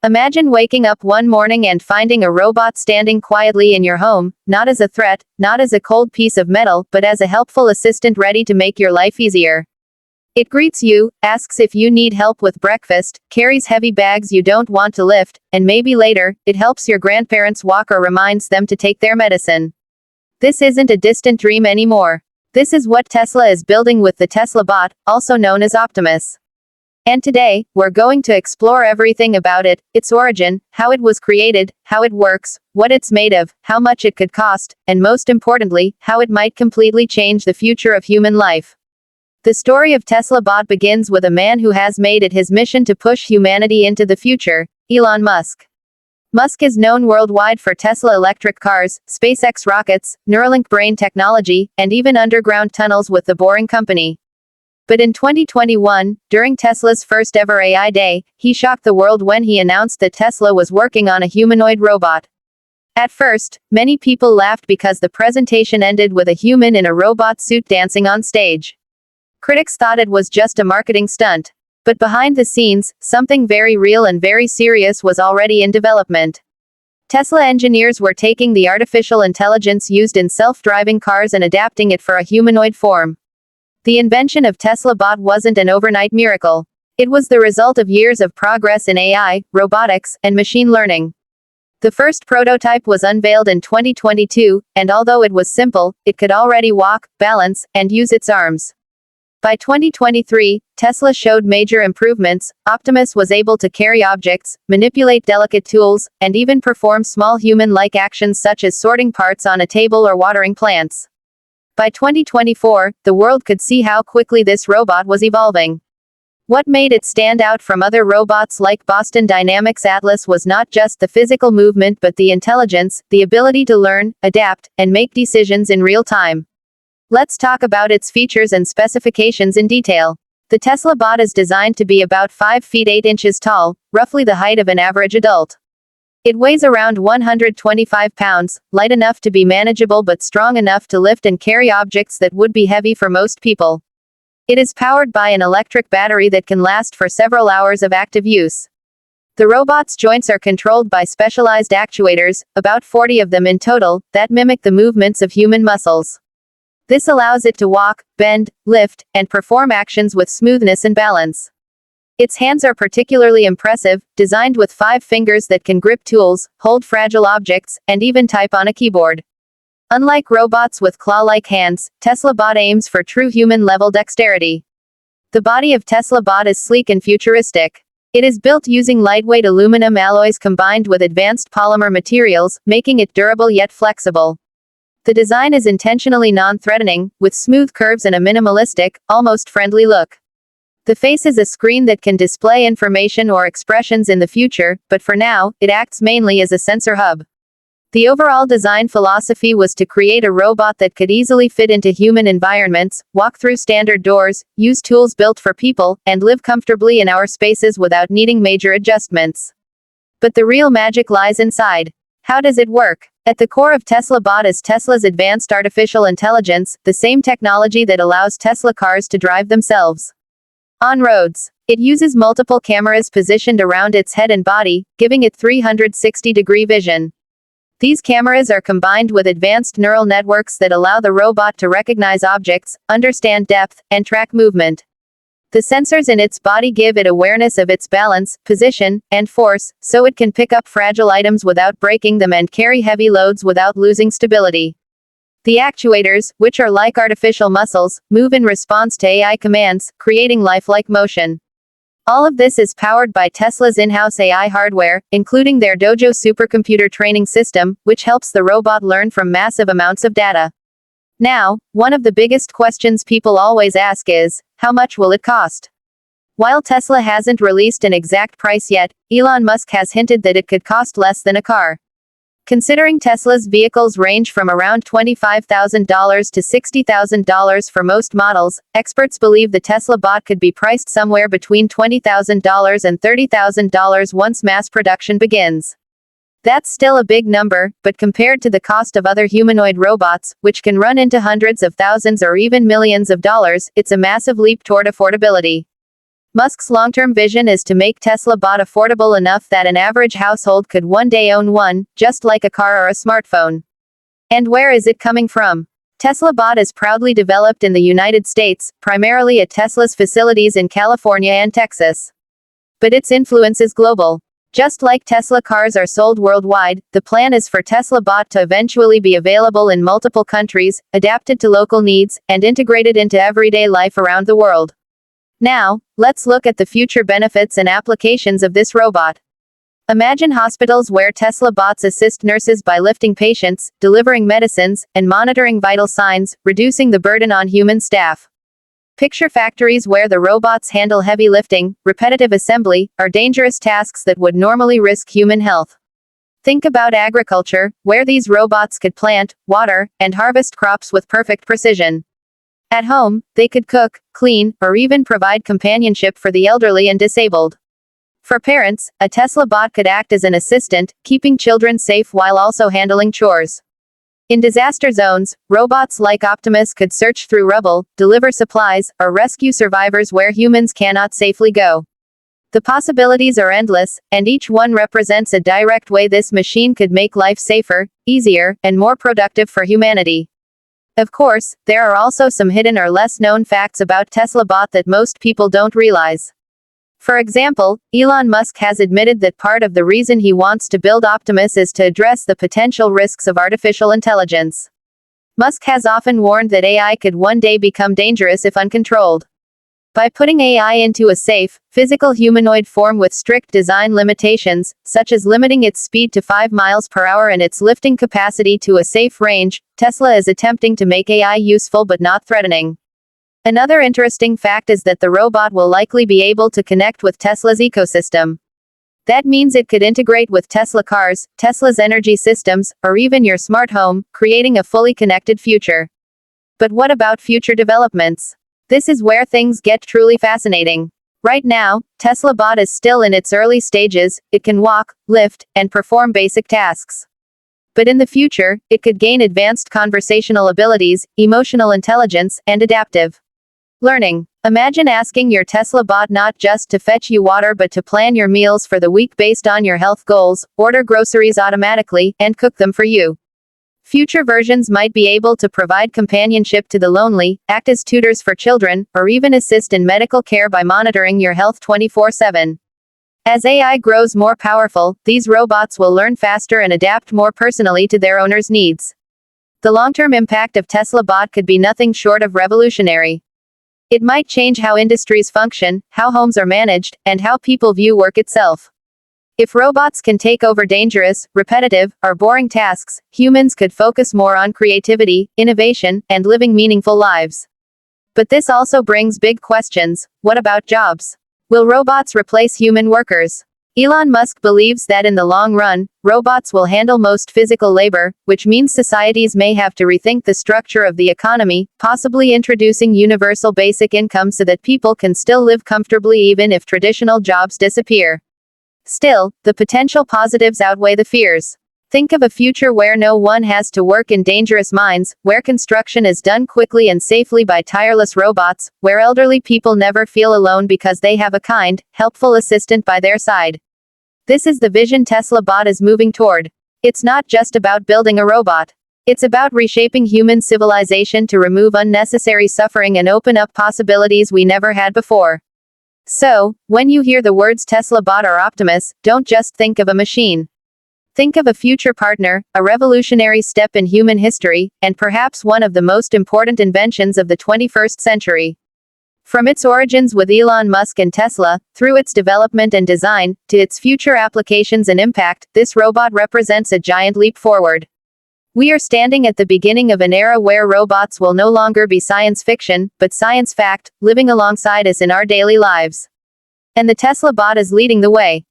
Imagine waking up one morning and finding a robot standing quietly in your home, not as a threat, not as a cold piece of metal, but as a helpful assistant ready to make your life easier. It greets you, asks if you need help with breakfast, carries heavy bags you don't want to lift, and maybe later, it helps your grandparents walk or reminds them to take their medicine. This isn't a distant dream anymore. This is what Tesla is building with the Tesla Bot, also known as Optimus. And today, we're going to explore everything about it, its origin, how it was created, how it works, what it's made of, how much it could cost, and most importantly, how it might completely change the future of human life. The story of Tesla Bot begins with a man who has made it his mission to push humanity into the future, Elon Musk. Musk is known worldwide for Tesla electric cars, SpaceX rockets, Neuralink brain technology, and even underground tunnels with the Boring Company. But in 2021, during Tesla's first ever AI Day, he shocked the world when he announced that Tesla was working on a humanoid robot. At first, many people laughed because the presentation ended with a human in a robot suit dancing on stage. Critics thought it was just a marketing stunt. But behind the scenes, something very real and very serious was already in development. Tesla engineers were taking the artificial intelligence used in self-driving cars and adapting it for a humanoid form. The invention of Tesla Bot wasn't an overnight miracle. It was the result of years of progress in AI, robotics, and machine learning. The first prototype was unveiled in 2022, and although it was simple, it could already walk, balance, and use its arms. By 2023, Tesla showed major improvements. Optimus was able to carry objects, manipulate delicate tools, and even perform small human-like actions such as sorting parts on a table or watering plants. By 2024, the world could see how quickly this robot was evolving. What made it stand out from other robots like Boston Dynamics Atlas was not just the physical movement but the intelligence, the ability to learn, adapt, and make decisions in real time. Let's talk about its features and specifications in detail. The Tesla Bot is designed to be about 5 feet 8 inches tall, roughly the height of an average adult. It weighs around 125 pounds, light enough to be manageable but strong enough to lift and carry objects that would be heavy for most people. It is powered by an electric battery that can last for several hours of active use. The robot's joints are controlled by specialized actuators, about 40 of them in total, that mimic the movements of human muscles. This allows it to walk, bend, lift, and perform actions with smoothness and balance. Its hands are particularly impressive, designed with 5 fingers that can grip tools, hold fragile objects, and even type on a keyboard. Unlike robots with claw-like hands, Tesla Bot aims for true human-level dexterity. The body of Tesla Bot is sleek and futuristic. It is built using lightweight aluminum alloys combined with advanced polymer materials, making it durable yet flexible. The design is intentionally non-threatening, with smooth curves and a minimalistic, almost friendly look. The face is a screen that can display information or expressions in the future, but for now, it acts mainly as a sensor hub. The overall design philosophy was to create a robot that could easily fit into human environments, walk through standard doors, use tools built for people, and live comfortably in our spaces without needing major adjustments. But the real magic lies inside. How does it work? At the core of Tesla Bot is Tesla's advanced artificial intelligence, the same technology that allows Tesla cars to drive themselves. On roads, it uses multiple cameras positioned around its head and body, giving it 360-degree vision. These cameras are combined with advanced neural networks that allow the robot to recognize objects, understand depth, and track movement. The sensors in its body give it awareness of its balance, position, and force, so it can pick up fragile items without breaking them and carry heavy loads without losing stability. The actuators, which are like artificial muscles, move in response to AI commands, creating lifelike motion. All of this is powered by Tesla's in-house AI hardware, including their Dojo supercomputer training system, which helps the robot learn from massive amounts of data. Now, one of the biggest questions people always ask is, how much will it cost? While Tesla hasn't released an exact price yet, Elon Musk has hinted that it could cost less than a car. Considering Tesla's vehicles range from around $25,000 to $60,000 for most models, experts believe the Tesla Bot could be priced somewhere between $20,000 and $30,000 once mass production begins. That's still a big number, but compared to the cost of other humanoid robots, which can run into hundreds of thousands or even millions of dollars, it's a massive leap toward affordability. Musk's long-term vision is to make Tesla Bot affordable enough that an average household could one day own one, just like a car or a smartphone. And where is it coming from? Tesla Bot is proudly developed in the United States, primarily at Tesla's facilities in California and Texas. But its influence is global. Just like Tesla cars are sold worldwide, the plan is for Tesla Bot to eventually be available in multiple countries, adapted to local needs, and integrated into everyday life around the world. Now, let's look at the future benefits and applications of this robot. Imagine hospitals where Tesla bots assist nurses by lifting patients, delivering medicines, and monitoring vital signs, reducing the burden on human staff. Picture factories where the robots handle heavy lifting, repetitive assembly, or dangerous tasks that would normally risk human health. Think about agriculture, where these robots could plant, water, and harvest crops with perfect precision. At home, they could cook, clean, or even provide companionship for the elderly and disabled. For parents, a Tesla bot could act as an assistant, keeping children safe while also handling chores. In disaster zones, robots like Optimus could search through rubble, deliver supplies, or rescue survivors where humans cannot safely go. The possibilities are endless, and each one represents a direct way this machine could make life safer, easier, and more productive for humanity. Of course, there are also some hidden or less known facts about Tesla Bot that most people don't realize. For example, Elon Musk has admitted that part of the reason he wants to build Optimus is to address the potential risks of artificial intelligence. Musk has often warned that AI could one day become dangerous if uncontrolled. By putting AI into a safe, physical humanoid form with strict design limitations, such as limiting its speed to 5 miles per hour and its lifting capacity to a safe range, Tesla is attempting to make AI useful but not threatening. Another interesting fact is that the robot will likely be able to connect with Tesla's ecosystem. That means it could integrate with Tesla cars, Tesla's energy systems, or even your smart home, creating a fully connected future. But what about future developments? This is where things get truly fascinating. Right now, Tesla Bot is still in its early stages. It can walk, lift, and perform basic tasks. But in the future, it could gain advanced conversational abilities, emotional intelligence, and adaptive learning. Imagine asking your Tesla Bot not just to fetch you water but to plan your meals for the week based on your health goals, order groceries automatically, and cook them for you. Future versions might be able to provide companionship to the lonely, act as tutors for children, or even assist in medical care by monitoring your health 24/7. As AI grows more powerful, these robots will learn faster and adapt more personally to their owners' needs. The long-term impact of Tesla Bot could be nothing short of revolutionary. It might change how industries function, how homes are managed, and how people view work itself. If robots can take over dangerous, repetitive, or boring tasks, humans could focus more on creativity, innovation, and living meaningful lives. But this also brings big questions. What about jobs? Will robots replace human workers? Elon Musk believes that in the long run, robots will handle most physical labor, which means societies may have to rethink the structure of the economy, possibly introducing universal basic income so that people can still live comfortably even if traditional jobs disappear. Still, the potential positives outweigh the fears. Think of a future where no one has to work in dangerous mines, where construction is done quickly and safely by tireless robots, where elderly people never feel alone because they have a kind, helpful assistant by their side. This is the vision Tesla Bot is moving toward. It's not just about building a robot. It's about reshaping human civilization to remove unnecessary suffering and open up possibilities we never had before. So, when you hear the words Tesla Bot or Optimus, don't just think of a machine. Think of a future partner, a revolutionary step in human history, and perhaps one of the most important inventions of the 21st century. From its origins with Elon Musk and Tesla, through its development and design, to its future applications and impact, this robot represents a giant leap forward. We are standing at the beginning of an era where robots will no longer be science fiction, but science fact, living alongside us in our daily lives. And the Tesla Bot is leading the way.